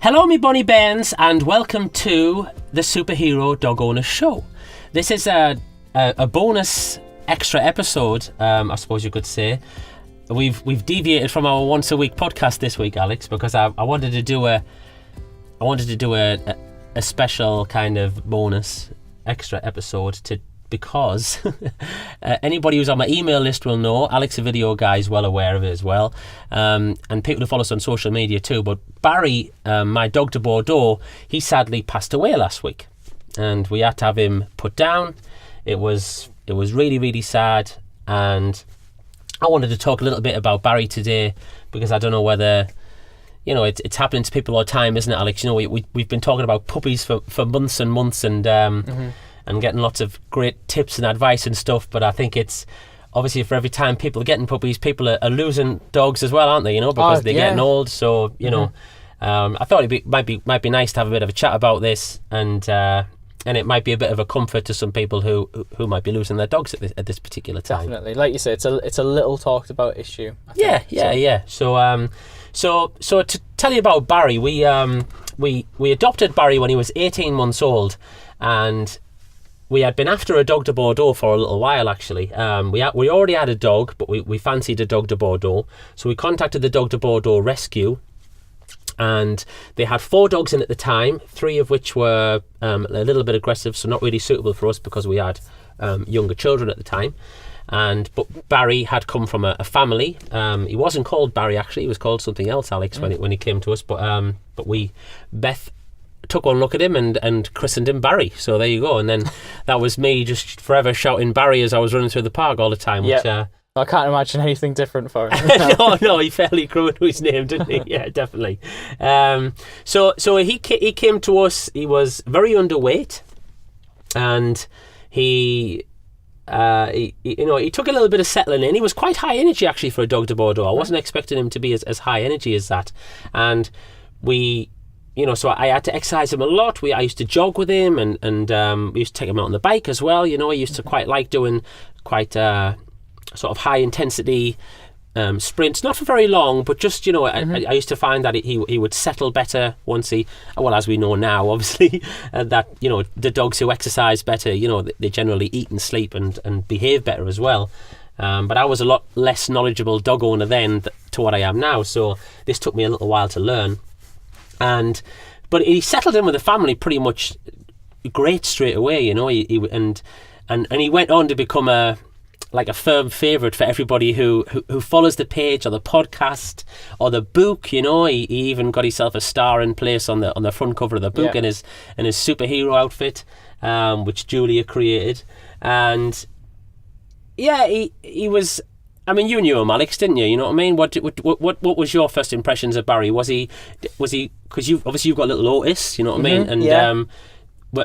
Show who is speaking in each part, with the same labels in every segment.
Speaker 1: Hello me bonny bairns, and welcome to the Superhero Dog Owner Show. This is a bonus extra episode, I suppose you could say. We've deviated from our once a week podcast this week, Alex, because I wanted to do a special kind of bonus extra episode because anybody who's on my email list will know. Alex, the video guy, is well aware of it as well, and people who follow us on social media too. But Barry, my Dogue de Bordeaux, he sadly passed away last week, and we had to have him put down. It was really, really sad, and I wanted to talk a little bit about Barry today because I don't know whether, you know, it's happening to people all the time, isn't it, Alex? You know, we've been talking about puppies for months and months, and getting lots of great tips and advice and stuff. But I think it's obviously for every time people are getting puppies, people are losing dogs as well, aren't they? You know, because they're getting old. So you know, I thought it might be nice to have a bit of a chat about this, and it might be a bit of a comfort to some people who might be losing their dogs at this particular time.
Speaker 2: Definitely, like you say, it's a little talked about issue. I think.
Speaker 1: Yeah. So to tell you about Barry, we adopted Barry when he was 18 months old, and we had been after a Dogue de Bordeaux for a little while, actually. We already had a dog, but we fancied a Dogue de Bordeaux. So we contacted the Dogue de Bordeaux rescue, and they had 4 dogs in at the time, 3 of which were a little bit aggressive, so not really suitable for us because we had younger children at the time. But Barry had come from a family. He wasn't called Barry, actually. He was called something else, Alex, when he came to us. But Beth took one look at him and christened him Barry. So there you go. And then that was me just forever shouting Barry as I was running through the park all the time. Which,
Speaker 2: I can't imagine anything different for him.
Speaker 1: No, he fairly grew into his name, didn't he? Yeah, definitely. So he came to us. He was very underweight, and he took a little bit of settling in. He was quite high energy actually for a Dogue de Bordeaux. I wasn't expecting him to be as high energy as that. And so I had to exercise him a lot. I used to jog with him, and we used to take him out on the bike as well. You know, I used to quite like doing quite sort of high intensity sprints, not for very long, but just, you know, I used to find that he would settle better once as we know now, obviously, that, you know, the dogs who exercise better, you know, they generally eat and sleep and behave better as well. But I was a lot less knowledgeable dog owner then to what I am now, so this took me a little while to learn. But he settled in with the family pretty much great straight away, you know. He went on to become a firm favourite for everybody who follows the page or the podcast or the book. You know, he even got himself a star in place on the front cover of the book in his superhero outfit, which Julia created. And yeah, he was. I mean, you knew him, Alex, didn't you? You know what I mean? What was your first impressions of Barry? Was he? Because you've got little Otis, you know what I mean? And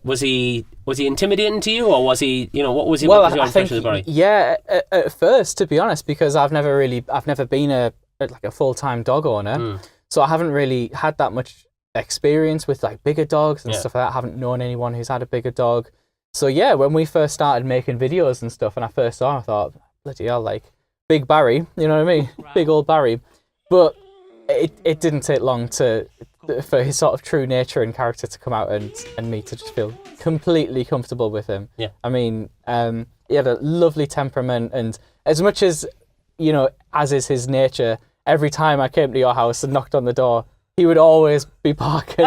Speaker 1: was he intimidating to you, or was he? You know, what was your impression of Barry?
Speaker 2: Yeah, at first, to be honest, because I've never been a full-time dog owner, so I haven't really had that much experience with like bigger dogs and stuff like that. I haven't known anyone who's had a bigger dog. So yeah, when we first started making videos and stuff, and I first saw him, I thought, bloody hell, like, big Barry, you know what I mean? Right. Big old Barry. But it didn't take long for his sort of true nature and character to come out, and me to just feel completely comfortable with him. Yeah. I mean, he had a lovely temperament, and as much as, you know, as is his nature, every time I came to your house and knocked on the door, he would always be barking.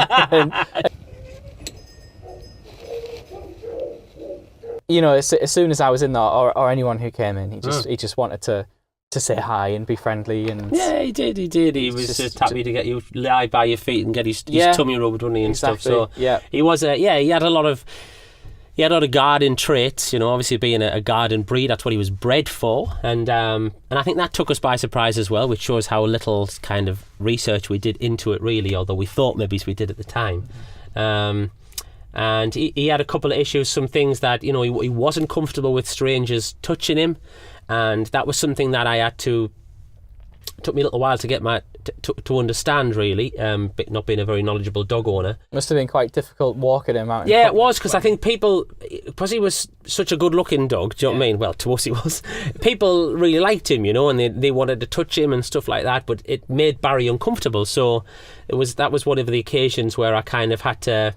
Speaker 2: You know, as soon as I was in there, or anyone who came in, he just wanted to say hi and be friendly. And
Speaker 1: yeah, he did. He was just happy to get you lie by your feet and get his tummy rubbed, wasn't he, and stuff. So yeah, he was he had a lot of guarding traits. You know, obviously being a guarding breed, that's what he was bred for, and I think that took us by surprise as well, which shows how little kind of research we did into it, really, although we thought maybe we did at the time. And he had a couple of issues, some things that, you know, he wasn't comfortable with strangers touching him, and that was something that took me a little while to get to understand, really, but not being a very knowledgeable dog owner.
Speaker 2: Must have been quite difficult walking him out.
Speaker 1: Yeah, it was, because I think people, because he was such a good-looking dog, do you know what I mean? Well, to us he was. People really liked him, and they wanted to touch him and stuff like that, but it made Barry uncomfortable. So that was one of the occasions where I kind of had to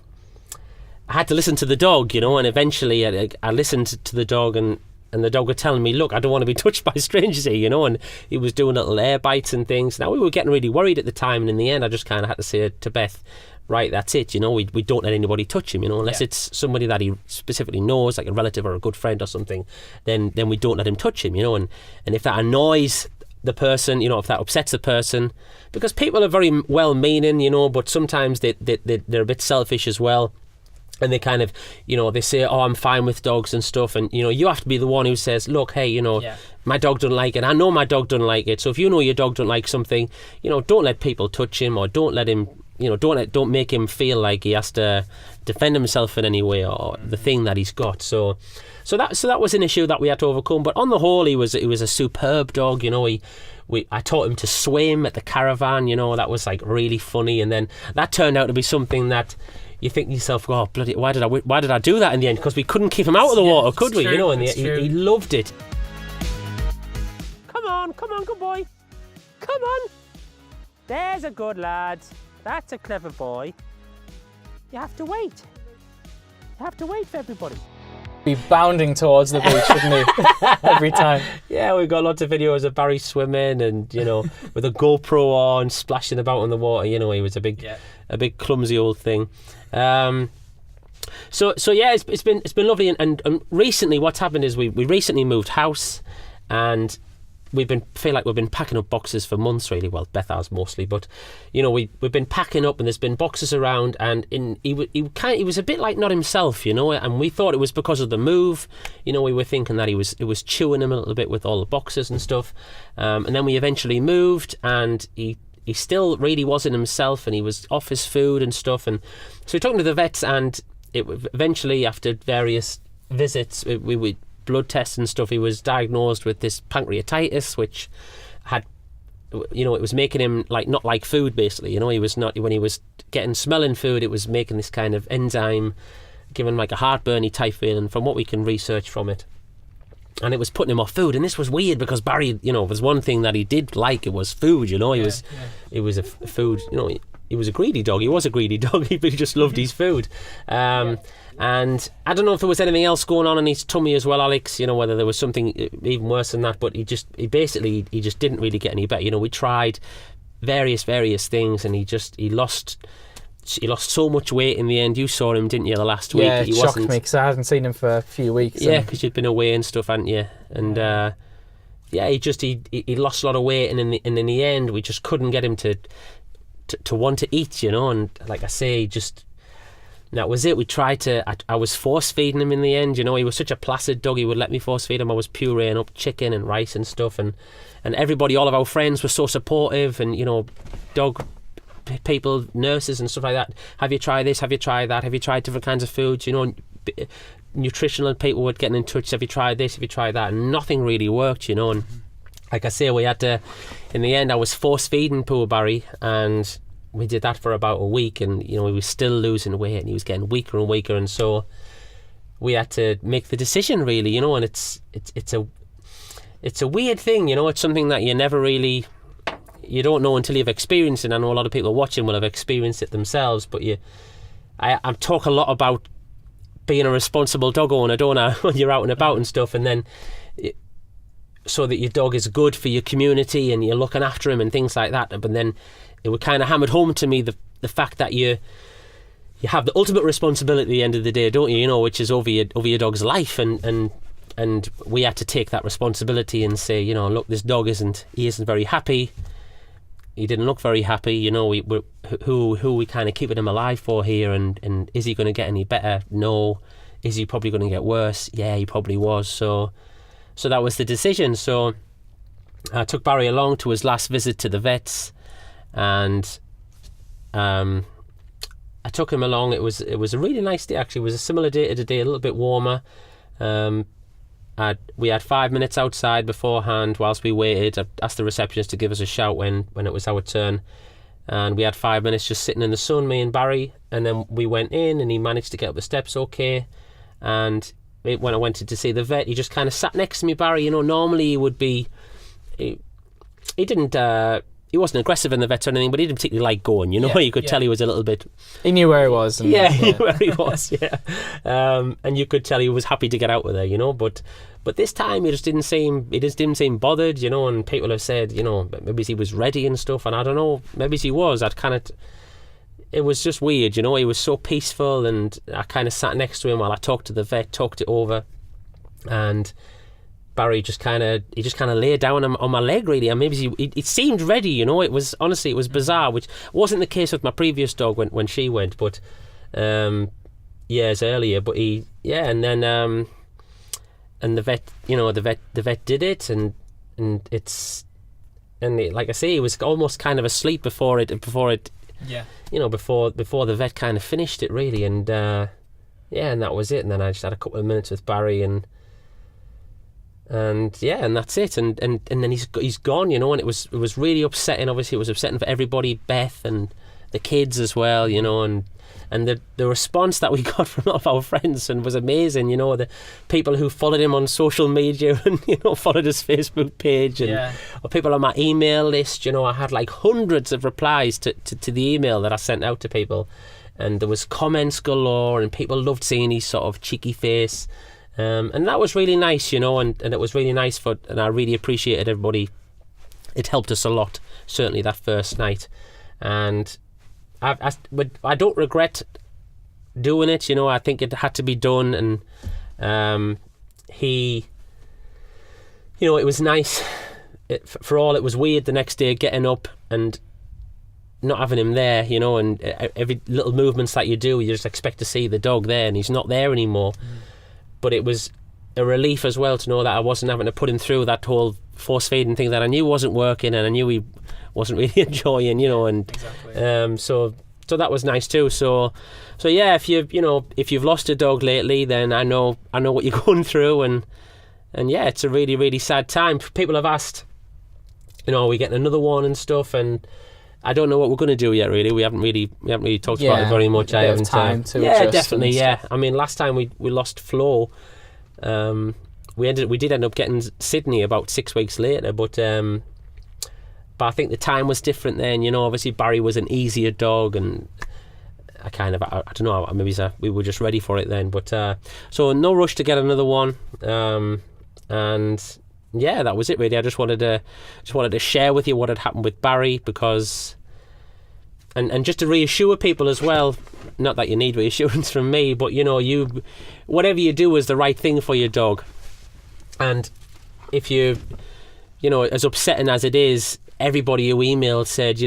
Speaker 1: listen to the dog, and eventually I listened to the dog, and the dog was telling me, look, I don't want to be touched by strangers here, and he was doing little air bites and things. Now, we were getting really worried at the time, and in the end, I just kind of had to say to Beth, right, that's it, we don't let anybody touch him, unless it's somebody that he specifically knows, like a relative or a good friend or something, then we don't let him touch him, and if that annoys the person, if that upsets the person, because people are very well-meaning, but sometimes they're a bit selfish as well. And they kind of, they say, oh, I'm fine with dogs and stuff. And, you have to be the one who says, look, hey, my dog doesn't like it. I know my dog doesn't like it. So if you know your dog doesn't like something, don't let people touch him, or don't let him, don't make him feel like he has to defend himself in any way, or the thing that he's got. So that was an issue that we had to overcome. But on the whole, he was a superb dog. I taught him to swim at the caravan. That was like really funny. And then that turned out to be something that you think to yourself, oh, bloody, why did I do that in the end? Because we couldn't keep him out of the water, could we?
Speaker 2: True,
Speaker 1: and he loved it. Come on, good boy. Come on. There's a good lad. That's a clever boy. You have to wait. You have to wait for everybody.
Speaker 2: Be bounding towards the beach, wouldn't he? Every time. Yeah,
Speaker 1: we've got lots of videos of Barry swimming and, with a GoPro on, splashing about in the water. He was a big clumsy old thing. So yeah, it's been lovely. And recently what's happened is we recently moved house, and feel like we've been packing up boxes for months, really. Well, Beth has mostly, but we've been packing up, and there's been boxes around, and he was a bit like not himself, and we thought it was because of the move. We were thinking that it was chewing him a little bit with all the boxes and stuff, and then we eventually moved, and he still really wasn't himself, and he was off his food and stuff, and so we took him to the vets, and eventually, after various visits, we blood tests and stuff, he was diagnosed with this pancreatitis, which had, it was making him not like food, basically. He was not, when he was smelling food, it was making this kind of enzyme, giving like a heartburny type feeling from what we can research from it. And it was putting him off food, and this was weird because Barry, was one thing that he did like, it was food, it was a food, he was a greedy dog. He was a greedy dog. He just loved his food. And I don't know if there was anything else going on in his tummy as well, Alex, whether there was something even worse than that, but he just didn't really get any better. We tried various things, and he lost so much weight in the end. You saw him, didn't you, the last week?
Speaker 2: Yeah, it shocked me because I hadn't seen him for a few weeks.
Speaker 1: Yeah, because you'd been away and stuff, hadn't you? And he lost a lot of weight, and in the end, we just couldn't get him to want to eat, and like I say, that was it. We tried to, I was force feeding him in the end, he was such a placid dog, he would let me force feed him. I was pureeing up chicken and rice and stuff, and everybody, all of our friends were so supportive, and dog people, nurses and stuff like that. Have you tried this? Have you tried that? Have you tried different kinds of foods? Nutritional people were getting in touch. Have you tried this? Have you tried that? And nothing really worked, and like I say, we had to, in the end, I was force feeding poor Barry, and we did that for about a week, and he was still losing weight, and he was getting weaker and weaker, and so we had to make the decision, really, and it's a weird thing, it's something that you never really, you don't know until you've experienced it. I know a lot of people watching will have experienced it themselves, but I talk a lot about being a responsible dog owner, don't I, when you're out and about and stuff, and then so that your dog is good for your community and you're looking after him and things like that. But then it would kind of hammered home to me the fact that you have the ultimate responsibility at the end of the day, don't you? Which is over your dog's life, and we had to take that responsibility and say, look, this dog isn't very happy. He didn't look very happy. Who we kind of keeping him alive for here, and is he going to get any better? No. Is he probably going to get worse? Yeah, he probably was. So that was the decision. So I took Barry along to his last visit to the vets, and I took him along. It was a really nice day, actually. It was a similar day to today, a little bit warmer. we had 5 minutes outside beforehand whilst we waited. I asked the receptionist to give us a shout when it was our turn. And we had 5 minutes just sitting in the sun, me and Barry. And then we went in and he managed to get up the steps okay. And when I went in to see the vet, he just kind of sat next to me, Barry. Normally he would be... He didn't... he wasn't aggressive in the vet or anything, but he didn't particularly like going, You could tell he was a little bit...
Speaker 2: He knew where he was.
Speaker 1: And, he knew where he was, yeah. And you could tell he was happy to get out of there, But this time he just didn't seem bothered, and people have said, maybe he was ready and stuff, and I don't know, maybe he was. It was just weird, he was so peaceful, and I kind of sat next to him while I talked to the vet, talked it over, and Barry just kind of lay down on my leg, really, and maybe it seemed ready, It was, honestly, it was bizarre, which wasn't the case with my previous dog when she went, but years earlier. But and then and the vet, the vet did it, and like I say, he was almost kind of asleep before it. Yeah. Before the vet kind of finished it, really, and and that was it. And then I just had a couple of minutes with Barry, and that's it. And then he's gone, and it was really upsetting. Obviously, it was upsetting for everybody, Beth and the kids as well, and the response that we got from a lot of our friends and was amazing. The people who followed him on social media and followed his Facebook page, and or people on my email list. I had like hundreds of replies to the email that I sent out to people, and there was comments galore, and people loved seeing his sort of cheeky face, and that was really nice, and it was really nice and I really appreciated everybody. It helped us a lot, certainly that first night, and I don't regret doing it, I think it had to be done, and it was nice. For all it was weird the next day getting up and not having him there, and every little movements that you do, you just expect to see the dog there, and he's not there anymore. But it was a relief as well to know that I wasn't having to put him through that whole force feeding thing that I knew wasn't working, and I knew he wasn't really enjoying, and exactly. So that was nice too. So yeah, if you've lost a dog lately, then I know what you're going through, and yeah, it's a really, really sad time. People have asked, are we getting another one and stuff, and I don't know what we're going to do yet. Really, we haven't really talked about it very much. I haven't
Speaker 2: time to
Speaker 1: yeah,
Speaker 2: adjust
Speaker 1: definitely, yeah. I mean, last time we lost Flo. We did end up getting Sydney about 6 weeks later, but I think the time was different then. Obviously Barry was an easier dog, and I don't know, maybe we were just ready for it then. But so no rush to get another one, and yeah, that was it really. I just wanted to share with you what had happened with Barry, because and just to reassure people as well. Not that you need reassurance from me, but whatever you do is the right thing for your dog. And if as upsetting as it is, everybody who emailed said,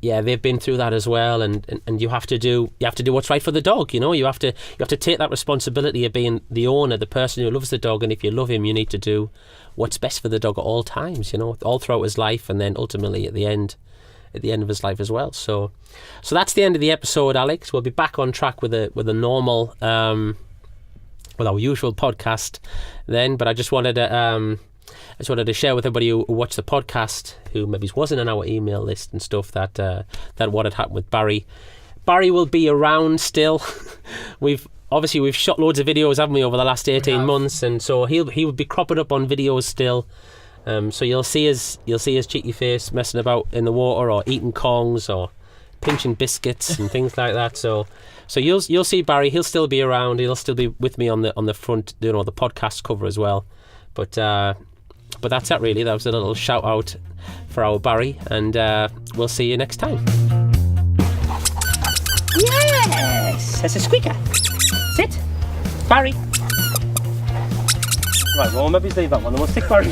Speaker 1: yeah, they've been through that as well, and you have to do what's right for the dog. You have to take that responsibility of being the owner, the person who loves the dog, and if you love him, you need to do what's best for the dog at all times. All throughout his life, and then ultimately at the end of his life as well. So that's the end of the episode, Alex. We'll be back on track with a normal, with our usual podcast then. But I just wanted to share with everybody who watched the podcast, who maybe wasn't on our email list and stuff, that what had happened with Barry. Barry will be around still. We've shot loads of videos, haven't we, over the last 18 months, and so he will be cropping up on videos still. So you'll see his cheeky face messing about in the water, or eating Kongs, or pinching biscuits and things like that. So you'll see Barry. He'll still be around. He'll still be with me on the front, the podcast cover as well. But that's it really. That was a little shout out for our Barry, and we'll see you next time. Yes, that's a squeaker. Sit, Barry. Right, well, maybe leave that one, then we'll stick Barry.